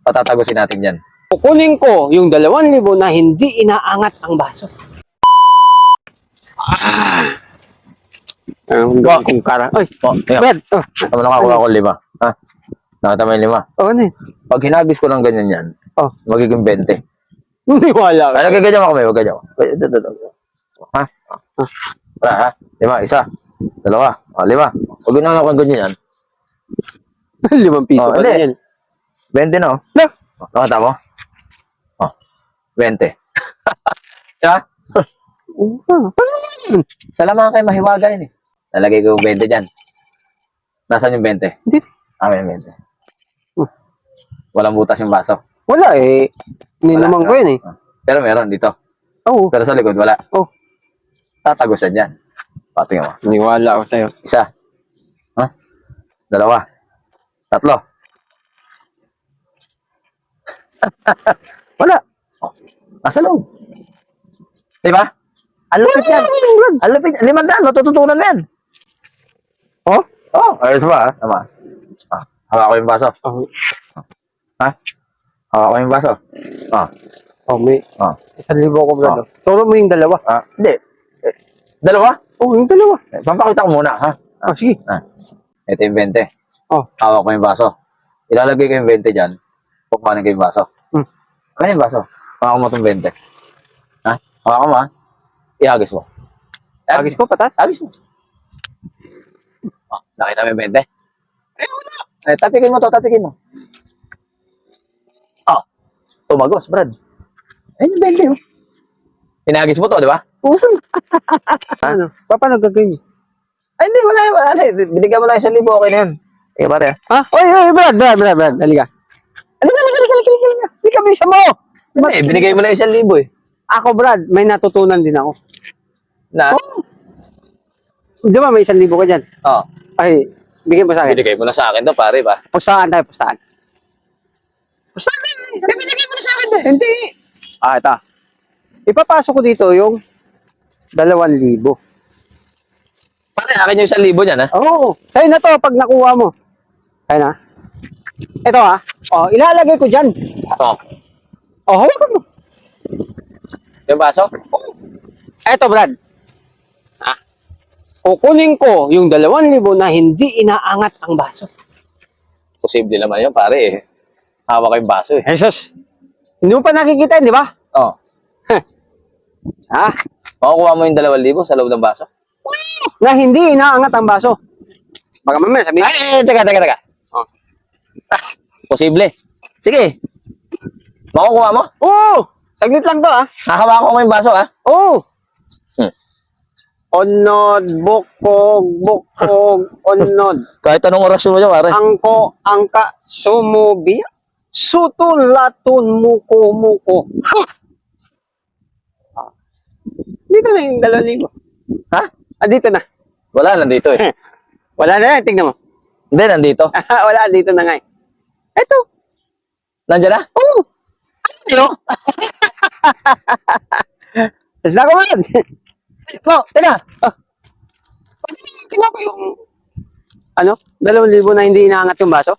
Patatagusin natin dyan. Kukunin ko yung 2,000 na hindi inaangat ang baso. Ang kong kara. Ay, Brad. Tama na kakuha ko 5. Ha? Nakita mo yung 5? Ano yun? Pag hinagis ko ng ganyan yan, magiging 20. Wala ka. Ay, nagkaganyan mo kami, huwag ganyan. Ha? Wala, ha? 5, 1, 2, 5. Huwag na ako ganyan yan. 5 piso pa hindi. yan. 20 na, oh. No. Nakita mo? 20. Diba? Paano yan? Salamat kayo mahiwaga yun eh. Nalagay ko yung 20 dyan. Nasaan yung 20? Dito. May 20. Walang butas yung baso. Wala eh. Ninuman ko yun eh. Pero meron dito. Oo. Pero sa likod, wala. Oh. Tatagusan dyan. Patingin mo. Niwala ako sa'yo. 1. 2. 3. Wala. Nasa loob. Diba? Ang lupit yan. Ang lupit. 500. Matututunan mo yan. Oh? Ayos ba? Tama. Hawak ko yung baso. Ha? Hawak ko yung baso. May 1,000 ko, Brad. Turo mo yung 2. Hindi. 2? Yung 2. Pampakita ko muna, ha? Sige. Ito yung 20. Oh. Hawak ko yung baso. Ilalagay ko yung 20 dyan. Pukmanin ko yung baso. Ano yung baso? Hawak mo itong 20. Ha? Hawak mo, ha? Ihagis mo. Agis ko, patas? Agis mo. Nakita mo yung 20? Tapikin mo to, tapikin mo. Tumagos, Brad. Ayun yung 20, oh. Pinagis mo to, di ba? Ano? Paano gagawin niyo? Ay, hindi, wala. Binigyan mo lang 1,000, okay na yan. Eh, pare. Oy, Brad. Halika. Halika, bisa mo. Hindi, binigay mo lang 1,000 eh. Ako, Brad, may natutunan din ako. Na? Di ba may 1,000 ka dyan? Ay, bigyan mo sa akin. Binigay mo na sa akin to, pare ba? Pustahan tayo, pustahan. Binigay mo na sa akin to. Hindi. Ito. Ipapasok ko dito yung 2,000. Pare, akin yung 1,000 niyan, ha? Oo. Sa'yo na to pag nakuha mo. Sa'yo na. Ito ilalagay ko dyan. Hawakan mo. Yung baso? Ito, Brad. Kukunin ko yung 2,000 na hindi inaangat ang baso. Posible naman yun, pare eh. Hawak ko yung baso eh. Jesus. Hindi mo pa nakikita yun, di ba? Makukuha mo yung 2,000 sa loob ng baso? Na hindi inaangat ang baso. Baka mamaya sabihin. Ay, teka. Posible. Sige. Makukuha mo? Oo. Saglit lang to, Nakahawakan ko yung baso, ha? Oo. Onod, bukog, onod. Kahit anong oras mo dyan, pare. Angko, angka, sumubiya. Sutulatun, muko. Dito na yung 2,000. Ha? Dito na. Wala, nandito eh. Wala na yan, tignan mo. Hindi, nandito. Wala, dito na nga eh. Eto. Nandiyan na? Oo. Ano? Tapos na ko man. Teka. Kinuha ko yung 2,000 na hindi inaangat yung baso.